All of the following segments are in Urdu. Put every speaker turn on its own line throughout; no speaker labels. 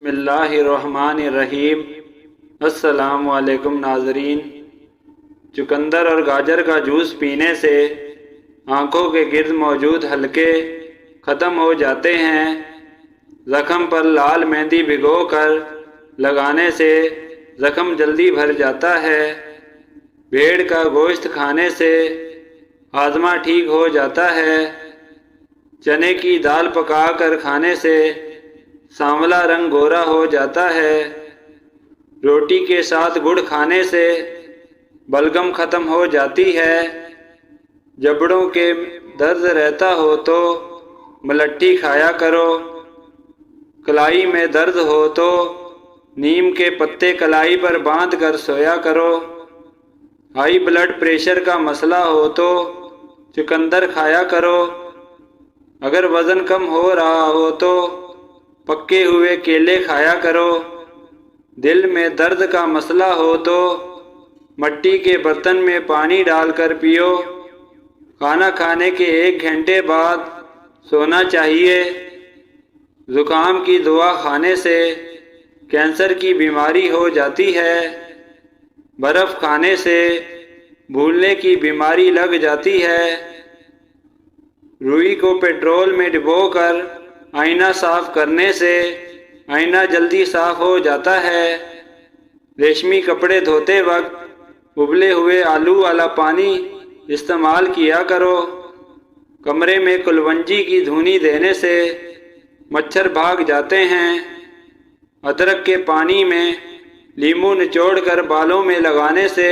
بسم اللہ الرحمن الرحیم۔ السلام علیکم ناظرین۔ چقندر اور گاجر کا جوس پینے سے آنکھوں کے گرد موجود حلقے ختم ہو جاتے ہیں۔ زخم پر لال مہندی بھگو کر لگانے سے زخم جلدی بھر جاتا ہے۔ بھیڑ کا گوشت کھانے سے ہاضمہ ٹھیک ہو جاتا ہے۔ چنے کی دال پکا کر کھانے سے سانولا رنگ گورا ہو جاتا ہے۔ روٹی کے ساتھ گڑ کھانے سے بلغم ختم ہو جاتی ہے۔ جبڑوں کے درد رہتا ہو تو ملٹھی کھایا کرو۔ کلائی میں درد ہو تو نیم کے پتے کلائی پر باندھ کر سویا کرو۔ ہائی بلڈ پریشر کا مسئلہ ہو تو چقندر کھایا کرو۔ اگر وزن کم ہو رہا ہو تو پکے ہوئے کیلے کھایا کرو۔ دل میں درد کا مسئلہ ہو تو مٹی کے برتن میں پانی ڈال کر پیو۔ کھانا کھانے کے 1 گھنٹے بعد سونا چاہیے۔ زکام کی دوا کھانے سے کینسر کی بیماری ہو جاتی ہے۔ برف کھانے سے بھولنے کی بیماری لگ جاتی ہے۔ روئی کو پیٹرول میں ڈبو کر آئینہ صاف کرنے سے آئینہ جلدی صاف ہو جاتا ہے۔ ریشمی کپڑے دھوتے وقت ابلے ہوئے آلو والا پانی استعمال کیا کرو۔ کمرے میں کلونجی کی دھونی دینے سے مچھر بھاگ جاتے ہیں۔ ادرک کے پانی میں لیموں نچوڑ کر بالوں میں لگانے سے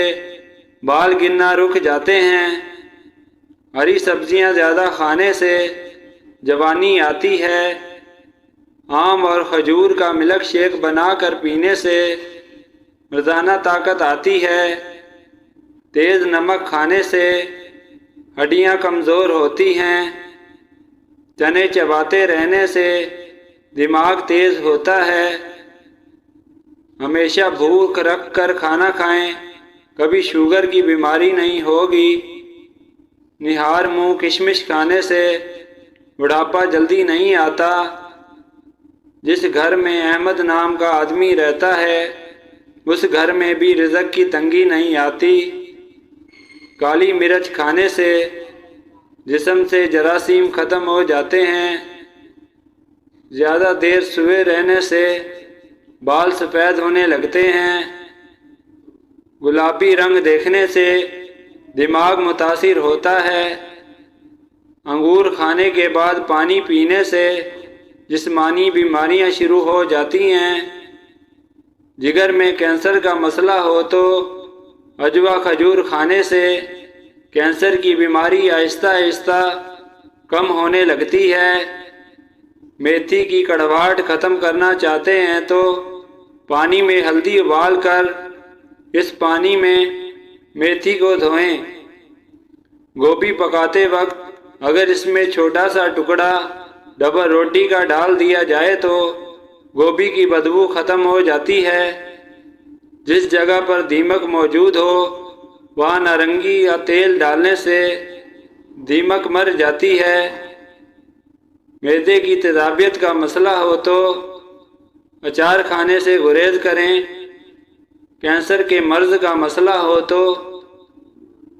بال گرنا رک جاتے ہیں۔ ہری سبزیاں زیادہ کھانے سے جوانی آتی ہے۔ آم اور کھجور کا ملک شیک بنا کر پینے سے روزانہ طاقت آتی ہے۔ تیز نمک کھانے سے ہڈیاں کمزور ہوتی ہیں۔ چنے چباتے رہنے سے دماغ تیز ہوتا ہے۔ ہمیشہ بھوک رکھ کر کھانا کھائیں، کبھی شوگر کی بیماری نہیں ہوگی۔ نہار منہ کشمش کھانے سے بڑھاپا جلدی نہیں آتا۔ جس گھر میں احمد نام کا آدمی رہتا ہے اس گھر میں بھی رزق کی تنگی نہیں آتی۔ کالی مرچ کھانے سے جسم سے جراثیم ختم ہو جاتے ہیں۔ زیادہ دیر سوئے رہنے سے بال سفید ہونے لگتے ہیں۔ گلابی رنگ دیکھنے سے دماغ متاثر ہوتا ہے۔ انگور کھانے کے بعد پانی پینے سے جسمانی بیماریاں شروع ہو جاتی ہیں۔ جگر میں کینسر کا مسئلہ ہو تو عجوا کھجور کھانے سے کینسر کی بیماری آہستہ آہستہ کم ہونے لگتی ہے۔ میتھی کی کڑواہٹ ختم کرنا چاہتے ہیں تو پانی میں ہلدی ابال کر اس پانی میں میتھی کو دھوئیں۔ گوبھی پکاتے وقت اگر اس میں چھوٹا سا ٹکڑا ڈبل روٹی کا ڈال دیا جائے تو گوبھی کی بدبو ختم ہو جاتی ہے۔ جس جگہ پر دیمک موجود ہو وہاں نارنگی یا تیل ڈالنے سے دیمک مر جاتی ہے۔ معدے کی تیزابیت کا مسئلہ ہو تو اچار کھانے سے گریز کریں۔ کینسر کے مرض کا مسئلہ ہو تو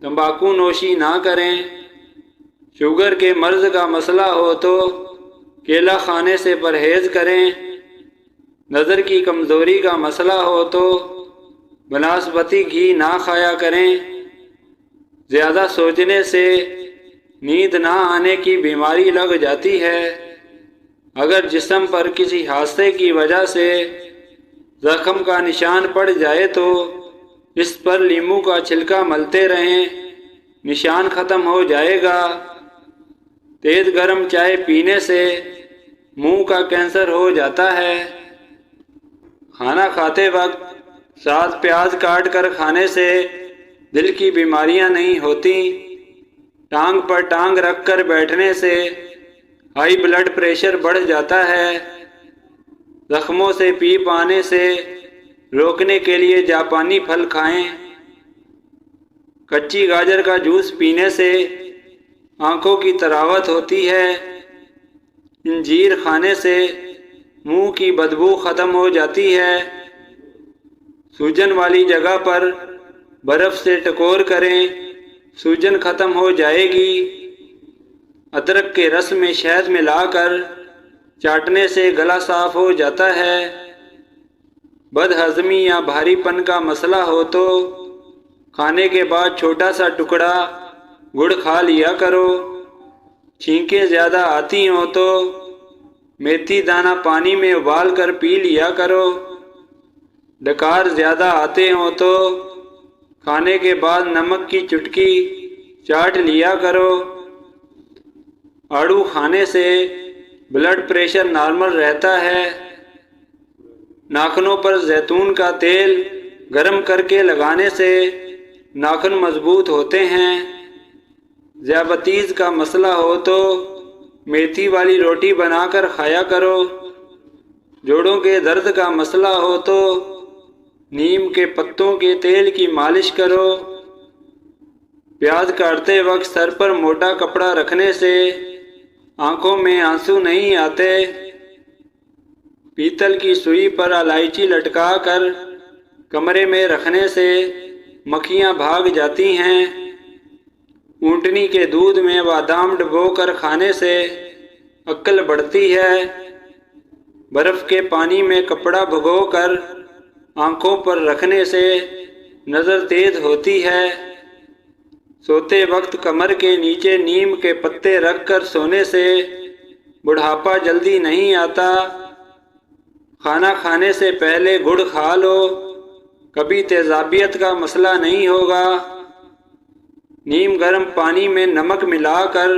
تمباکو نوشی نہ کریں۔ شوگر کے مرض کا مسئلہ ہو تو کیلا کھانے سے پرہیز کریں۔ نظر کی کمزوری کا مسئلہ ہو تو بناسپتی گھی نہ کھایا کریں۔ زیادہ سوچنے سے نیند نہ آنے کی بیماری لگ جاتی ہے۔ اگر جسم پر کسی حادثے کی وجہ سے زخم کا نشان پڑ جائے تو اس پر لیموں کا چھلکا ملتے رہیں، نشان ختم ہو جائے گا۔ تیز گرم چائے پینے سے منہ کا کینسر ہو جاتا ہے۔ کھانا کھاتے وقت ساتھ پیاز کاٹ کر کھانے سے دل کی بیماریاں نہیں ہوتی۔ ٹانگ پر ٹانگ رکھ کر بیٹھنے سے ہائی بلڈ پریشر بڑھ جاتا ہے۔ زخموں سے پیپ آنے سے روکنے کے لیے جاپانی پھل کھائیں۔ کچی گاجر کا جوس پینے سے آنکھوں کی تراوت ہوتی ہے۔ انجیر کھانے سے منہ کی بدبو ختم ہو جاتی ہے۔ سوجن والی جگہ پر برف سے ٹکور کریں، سوجن ختم ہو جائے گی۔ ادرک کے رس میں شہد ملا کر چاٹنے سے گلا صاف ہو جاتا ہے۔ بد ہضمی یا بھاری پن کا مسئلہ ہو تو کھانے کے بعد چھوٹا سا ٹکڑا گڑ کھا لیا کرو۔ چھینکیں زیادہ آتی ہوں تو میتھی دانہ پانی میں ابال کر پی لیا کرو۔ ڈکار زیادہ آتے ہوں تو کھانے کے بعد نمک کی چٹکی چاٹ لیا کرو۔ آڑو کھانے سے بلڈ پریشر نارمل رہتا ہے۔ ناخنوں پر زیتون کا تیل گرم کر کے لگانے سے ناخن مضبوط ہوتے ہیں۔ ذیابیطس کا مسئلہ ہو تو میتھی والی روٹی بنا کر کھایا کرو۔ جوڑوں کے درد کا مسئلہ ہو تو نیم کے پتوں کے تیل کی مالش کرو۔ پیاز کاٹتے وقت سر پر موٹا کپڑا رکھنے سے آنکھوں میں آنسو نہیں آتے۔ پیتل کی سوئی پر الائچی لٹکا کر کمرے میں رکھنے سے مکھیاں بھاگ جاتی ہیں۔ اونٹنی کے دودھ میں بادام ڈبو کر کھانے سے عقل بڑھتی ہے۔ برف کے پانی میں کپڑا بھگو کر آنکھوں پر رکھنے سے نظر تیز ہوتی ہے۔ سوتے وقت کمر کے نیچے نیم کے پتے رکھ کر سونے سے بڑھاپا جلدی نہیں آتا۔ کھانا کھانے سے پہلے گڑ کھا لو، کبھی تیزابیت کا مسئلہ نہیں ہوگا۔ نیم گرم پانی میں نمک ملا کر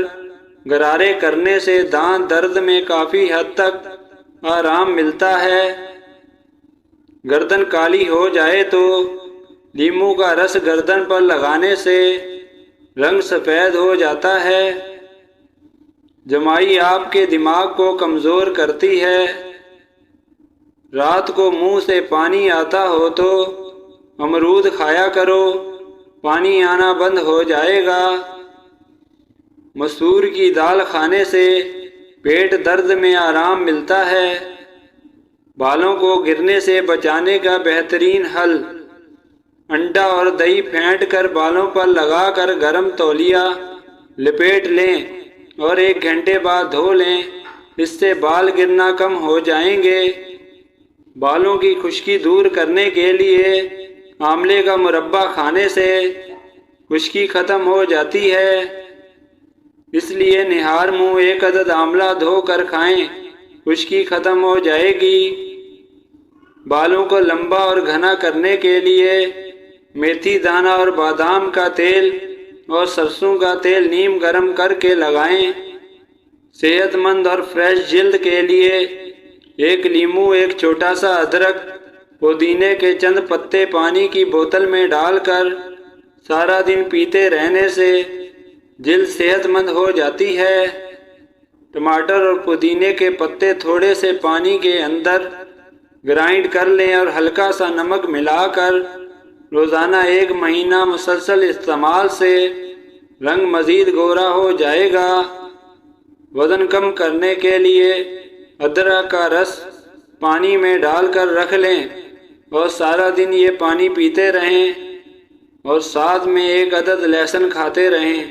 غرارے کرنے سے دانت درد میں کافی حد تک آرام ملتا ہے۔ گردن کالی ہو جائے تو لیموں کا رس گردن پر لگانے سے رنگ سفید ہو جاتا ہے۔ جمائی آپ کے دماغ کو کمزور کرتی ہے۔ رات کو منہ سے پانی آتا ہو تو امرود کھایا کرو، پانی آنا بند ہو جائے گا۔ مسور کی دال کھانے سے پیٹ درد میں آرام ملتا ہے۔ بالوں کو گرنے سے بچانے کا بہترین حل، انڈا اور دہی پھینٹ کر بالوں پر لگا کر گرم تولیہ لپیٹ لیں اور 1 گھنٹے بعد دھو لیں۔ اس سے بال گرنا کم ہو جائیں گے۔ بالوں کی خشکی دور کرنے کے لیے آملے کا مربع کھانے سے خشکی ختم ہو جاتی ہے۔ اس لیے نہار منہ 1 عدد آملہ دھو کر کھائیں، خشکی ختم ہو جائے گی۔ بالوں کو لمبا اور گھنا کرنے کے لیے میتھی دانہ اور بادام کا تیل اور سرسوں کا تیل نیم گرم کر کے لگائیں۔ صحت مند اور فریش جلد کے لیے 1 لیموں، 1 چھوٹا سا ادرک، پودینے کے چند پتے پانی کی بوتل میں ڈال کر سارا دن پیتے رہنے سے جلد صحت مند ہو جاتی ہے۔ ٹماٹر اور پودینے کے پتے تھوڑے سے پانی کے اندر گرائنڈ کر لیں اور ہلکا سا نمک ملا کر روزانہ 1 مہینہ مسلسل استعمال سے رنگ مزید گورا ہو جائے گا۔ وزن کم کرنے کے لیے ادرک کا رس پانی میں ڈال کر رکھ لیں اور سارا دن یہ پانی پیتے رہیں اور ساتھ میں 1 عدد لہسن کھاتے رہیں۔